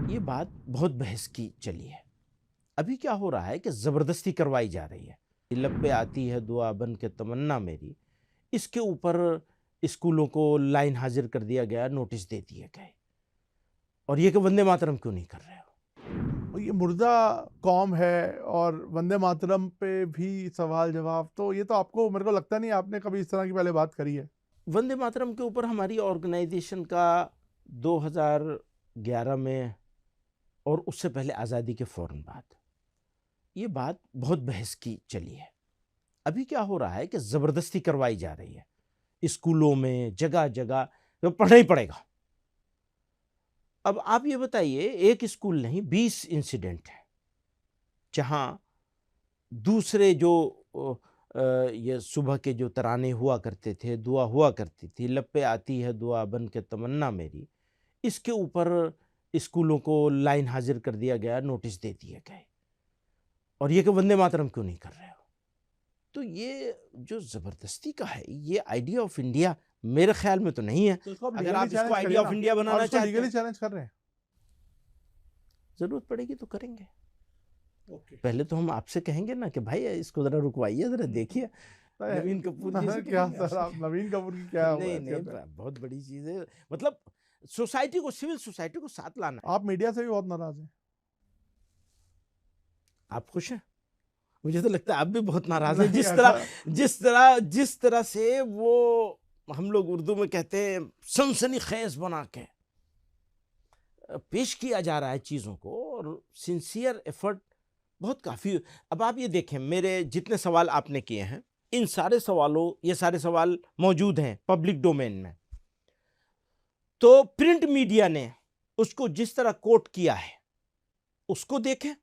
ये बात बहुत बहस की चली है। अभी क्या हो रहा है कि ज़बरदस्ती करवाई जा रही है। लब पे आती है दुआ बन के तमन्ना मेरी, इसके ऊपर स्कूलों को लाइन हाजिर कर दिया गया, नोटिस दे दिए गए। और ये कि वंदे मातरम क्यों नहीं कर रहे हो? ये मुर्दा कौम है और वंदे मातरम पे भी सवाल जवाब, तो ये तो आपको, मेरे को लगता नहीं आपने कभी इस तरह की पहले बात करी है। वंदे मातरम के ऊपर हमारी ऑर्गेनाइजेशन का 2011 में और उससे पहले आज़ादी के फ़ौरन बाद ये बात बहुत बहस की चली है। अभी क्या हो रहा है कि ज़बरदस्ती करवाई जा रही है स्कूलों में, जगह जगह, तो पढ़ना ही पड़ेगा। अब आप ये बताइए, एक स्कूल नहीं 20 इंसिडेंट है जहां दूसरे जो ये सुबह के जो तराने हुआ करते थे, दुआ हुआ करती थी, लब पे आती है दुआ बन के तमन्ना मेरी, इसके ऊपर स्कूलों को लाइन हाजिर कर दिया गया, नोटिस दे दिए गए। और ये कि वंदे मातरम क्यों नहीं कर रहे हो? तो ये जो ज़बरदस्ती का है, ये आइडिया ऑफ इंडिया मेरे ख्याल में तो नहीं है। तो इसको अगर आप इसको आइडिया ऑफ इंडिया बनाना चाहते लीगली हैं, चैलेंज कर रहे हैं। जरूरत पड़ेगी तो करेंगे। ओके। पहले तो हम आपसे कहेंगे ना कि भाई इसको जरा रुकवाइए, जरा देखिए नवीन कपूर जी से क्या कहेंगे सर, आप आपसे। नवीन कपूर की क्या नहीं नहीं, हैसियत है? बहुत बड़ी चीज है। मतलब सोसाइटी को, सिविल सोसाइटी को साथ लाना है। आप मीडिया से भी बहुत नाराज हैं। आप खुश हैं? मुझे तो लगता है आप भी बहुत नाराज हैं। नहीं, जिस तरह से वो, हम लोग उर्दू में कहते हैं, सनसनी खेज बना के पेश किया जा रहा है चीज़ों को, और सिंसियर एफर्ट बहुत काफ़ी। अब आप ये देखें, मेरे जितने सवाल आपने किए हैं, इन सारे सवालों, ये सारे सवाल मौजूद हैं पब्लिक डोमेन में। तो प्रिंट मीडिया ने उसको जिस तरह कोट किया है उसको देखें,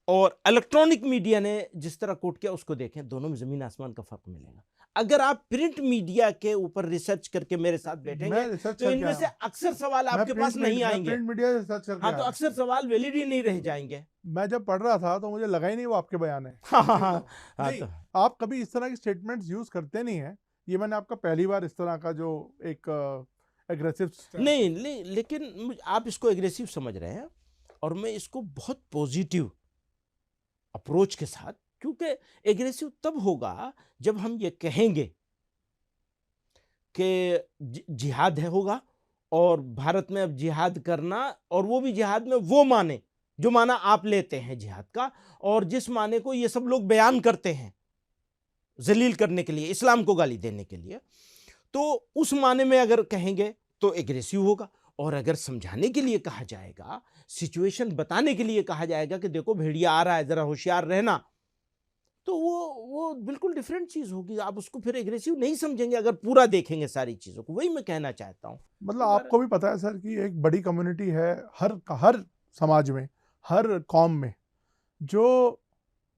और इलेक्ट्रॉनिक मीडिया ने जिस तरह कोट किया उसको देखें, दोनों में जमीन आसमान का फर्क मिलेगा। अगर आप प्रिंट मीडिया के ऊपर रिसर्च करके मेरे साथ बैठेंगे तो इनमें से अक्सर सवाल आपके पास नहीं आएंगे। प्रिंट मीडिया से सर्च करके हाँ, तो आया। अक्सर सवाल वैलिड ही नहीं रह जाएंगे। मैं जब पढ़ रहा था तो मुझे लगा ही नहीं वो आपके बयान है। हाँ हाँ हाँ हाँ। नहीं, तो आप कभी इस तरह की स्टेटमेंट्स यूज करते नहीं है। ये मैंने आपका पहली बार इस तरह का जो एक एग्रेसिव नहीं, लेकिन आप इसको एग्रेसिव समझ रहे हैं, और मैं इसको बहुत पॉजिटिव अप्रोच के साथ, क्योंकि एग्रेसिव तब होगा जब हम ये कहेंगे कि जिहाद है होगा, और भारत में अब जिहाद करना, और वो भी जिहाद में वो माने जो माना आप लेते हैं जिहाद का, और जिस माने को ये सब लोग बयान करते हैं जलील करने के लिए, इस्लाम को गाली देने के लिए, तो उस माने में अगर कहेंगे तो एग्रेसिव होगा। और अगर समझाने के लिए कहा जाएगा, सिचुएशन बताने के लिए कहा जाएगा कि देखो भेड़िया आ रहा है, जरा होशियार रहना, तो वो बिल्कुल डिफरेंट चीज होगी। आप उसको फिर एग्रेसिव नहीं समझेंगे अगर पूरा देखेंगे सारी चीजों को। वही मैं कहना चाहता हूं। मतलब आपको भी पता है सर कि एक बड़ी कम्युनिटी है हर समाज में, हर कौम में, जो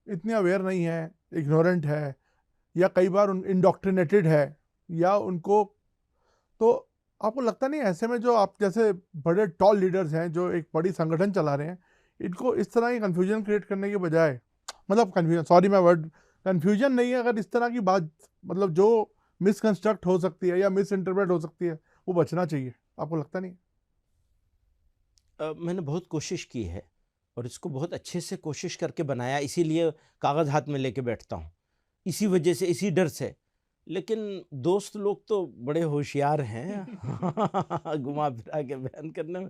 इतनी अवेयर नहीं है, इग्नोरेंट है, या कई बार इंडोक्ट्रिनेटेड है, या उनको, तो आपको लगता नहीं ऐसे में जो आप जैसे बड़े टॉल लीडर्स हैं जो एक बड़ी संगठन चला रहे हैं, इनको इस तरह की कंफ्यूजन क्रिएट करने के बजाय, मतलब कंफ्यूजन, सॉरी मैं वर्ड, कंफ्यूजन नहीं है, अगर इस तरह की बात, मतलब जो मिसकंस्ट्रक्ट हो सकती है या मिस इंटरप्रेट हो सकती है, वो बचना चाहिए। आपको लगता नहीं? मैंने बहुत कोशिश की है, और इसको बहुत अच्छे से कोशिश करके बनाया, इसीलिए कागज़ हाथ में लेके बैठता हूँ, इसी वजह से, इसी डर से। लेकिन दोस्त लोग तो बड़े होशियार हैं घुमा फिरा के बयान करने में।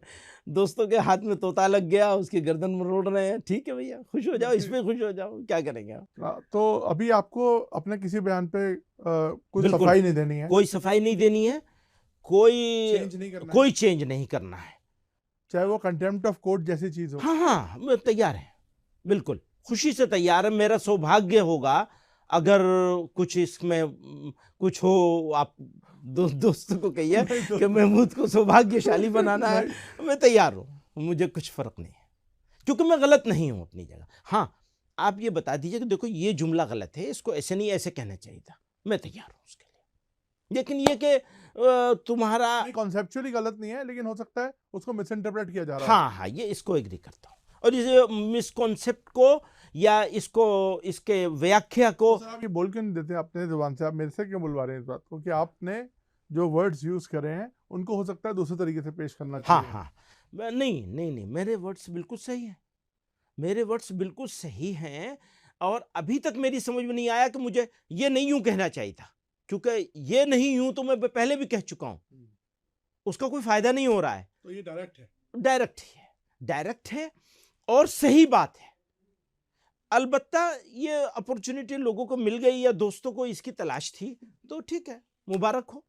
दोस्तों के हाथ में तोता लग गया, उसकी गर्दन मरोड़ रहे हैं। ठीक है भैया, खुश हो जाओ, इसमें खुश हो जाओ, क्या करेंगे आप। तो अभी आपको अपने किसी बयान पे कुछ बिल्कुल सफाई नहीं देनी है, कोई सफाई नहीं देनी है, कोई चेंज नहीं करना है, कोई चेंज नहीं करना है। चाहे वो कंटेम्प्ट ऑफ कोर्ट जैसी चीज हो। हाँ हाँ, मैं तैयार है, बिल्कुल खुशी से तैयार है। मेरा सौभाग्य होगा अगर कुछ इसमें कुछ हो, आप दोस्तों को कहिए कि महमूद को सौभाग्यशाली बनाना है, मैं तैयार हूँ, मुझे कुछ फर्क नहीं है, क्योंकि मैं गलत नहीं हूँ अपनी जगह। हाँ, आप ये बता दीजिए कि देखो ये जुमला गलत है, इसको ऐसे नहीं ऐसे कहना चाहिए था, मैं तैयार हूँ उसके लिए। लेकिन ये कि तुम्हारा कॉन्सेप्चुअली गलत नहीं है, लेकिन हो सकता है उसको मिस इंटरप्रेट किया जा रहा है। हाँ हाँ, ये इसको एग्री करता हूँ, और इस मिसकॉन्सेप्ट को या इसको, इसके व्याख्या को, तो आप ये बोल क्यों नहीं देते अपने जुबान से? आप मेरे से क्यों बुलवा रहे हैं इस बात को कि आपने जो वर्ड्स यूज करे हैं उनको हो सकता है दूसरे तरीके से पेश करना चाहिए? हाँ हाँ, नहीं नहीं नहीं, मेरे वर्ड्स बिल्कुल सही हैं, मेरे वर्ड्स बिल्कुल सही हैं। और अभी तक मेरी समझ में नहीं आया कि मुझे ये नहीं यूं कहना चाहिए था, क्योंकि ये नहीं यूं तो मैं पहले भी कह चुका हूं, उसका कोई फायदा नहीं हो रहा है। तो ये डायरेक्ट है, डायरेक्ट ही है, डायरेक्ट है और सही बात है। अलबत्ता ये अपॉर्चुनिटी लोगों को मिल गई या दोस्तों को इसकी तलाश थी, तो ठीक है, मुबारक हो।